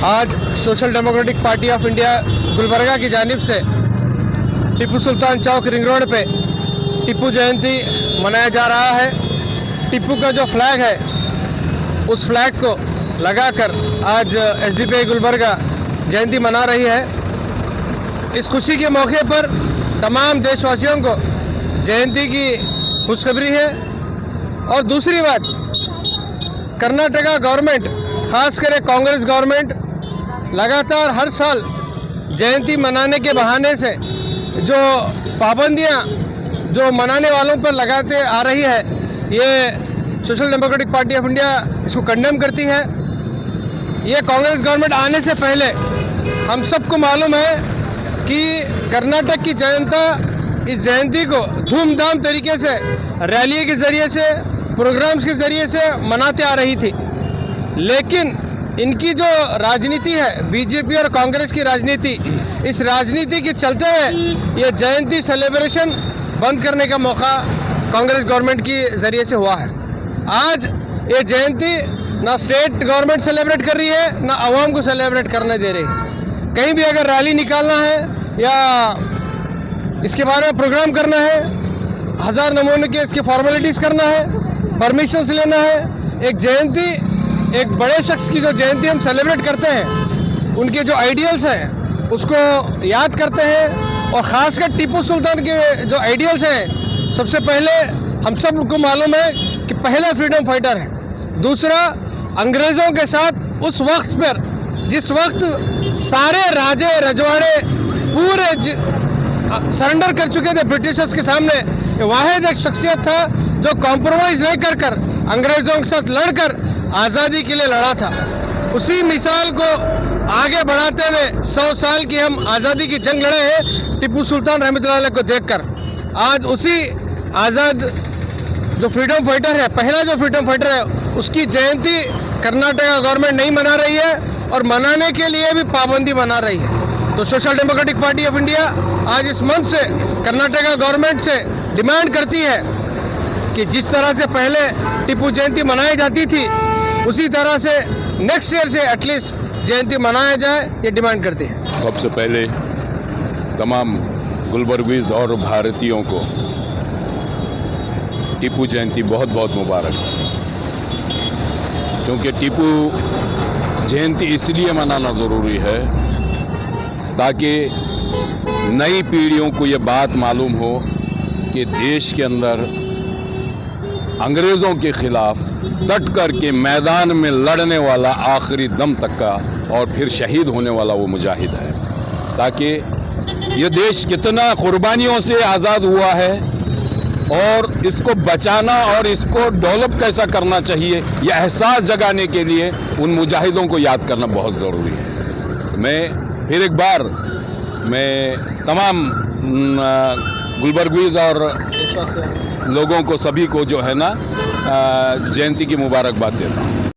आज social democratic party of India Gulbarga की जानिब से टीपू सुल्तान चौक रिंग रोड पे टीपू जयंती मनाया जा रहा है। टीपू का जो फ्लैग है उस फ्लैग को लगाकर आज एसडीपीआई गुलबर्गा जयंती मना रही है। इस खुशी के मौके पर तमाम देशवासियों को जयंती की खुशखबरी है। और दूसरी बात, कर्नाटका गवर्नमेंट, खासकर कांग्रेस गवर्नमेंट लगातार हर साल जयंती मनाने के बहाने से जो पाबंदियां जो मनाने वालों पर लगाते आ रही है, ये social democratic party of India इसको कंडेम करती है। ये कांग्रेस गवर्नमेंट आने से पहले हम सबको मालूम है कि कर्नाटक की जनता इस जयंती को धूमधाम तरीके से रैली के ज़रिए से, प्रोग्राम्स के ज़रिए से मनाते आ रही थी। लेकिन इनकी जो राजनीति है, बीजेपी और कांग्रेस की राजनीति, इस राजनीति के चलते हुए ये जयंती सेलिब्रेशन बंद करने का मौका कांग्रेस गवर्नमेंट की ज़रिए से हुआ है। आज ये जयंती ना स्टेट गवर्नमेंट सेलिब्रेट कर रही है, ना आवाम को सेलिब्रेट करने दे रही है। कहीं भी अगर रैली निकालना है या इसके बारे में प्रोग्राम करना है, 1000 नमूने के इसके फॉर्मेलिटीज़ करना है, परमिशंस लेना है। एक जयंती, एक बड़े शख्स की जो जयंती हम सेलिब्रेट करते हैं, उनके जो आइडियल्स हैं उसको याद करते हैं। और ख़ासकर टीपू सुल्तान के जो आइडियल्स हैं, सबसे पहले हम सब को मालूम है कि पहला फ्रीडम फाइटर है। दूसरा, अंग्रेज़ों के साथ उस वक्त पर, जिस वक्त सारे राजे रजवाड़े पूरे सरेंडर कर चुके थे ब्रिटिशर्स के सामने, वाहिद एक शख्सियत था जो कॉम्प्रोमाइज़ नहीं कर अंग्रेज़ों के साथ लड़कर आज़ादी के लिए लड़ा था। उसी मिसाल को आगे बढ़ाते हुए 100 साल की हम आज़ादी की जंग लड़े हैं टीपू सुल्तान रहमतुल्लाह अलैह को देखकर। आज उसी आज़ाद जो फ्रीडम फाइटर है, पहला जो फ्रीडम फाइटर है, उसकी जयंती कर्नाटका गवर्नमेंट नहीं मना रही है और मनाने के लिए भी पाबंदी बना रही है। तो social democratic party of India आज इस मंच से कर्नाटका गवर्नमेंट से डिमांड करती है कि जिस तरह से पहले टीपू जयंती मनाई जाती थी, उसी तरह से नेक्स्ट ईयर से एटलीस्ट जयंती मनाया जाए, ये डिमांड करती है। सबसे पहले तमाम गुलबर्गीज और भारतीयों को टीपू जयंती बहुत बहुत मुबारक, क्योंकि टीपू जयंती इसलिए मनाना ज़रूरी है ताकि नई पीढ़ियों को ये बात मालूम हो कि देश के अंदर अंग्रेज़ों के ख़िलाफ़ डट कर के मैदान में लड़ने वाला, आखिरी दम तक का और फिर शहीद होने वाला वो मुजाहिद है। ताकि ये देश कितना कुर्बानियों से आज़ाद हुआ है और इसको बचाना और इसको डेवलप कैसा करना चाहिए, यह एहसास जगाने के लिए उन मुजाहिदों को याद करना बहुत ज़रूरी है। मैं फिर एक बार तमाम गुलबर्गीज और लोगों को, सभी को जो है ना, जयंती की मुबारकबाद देता हूँ।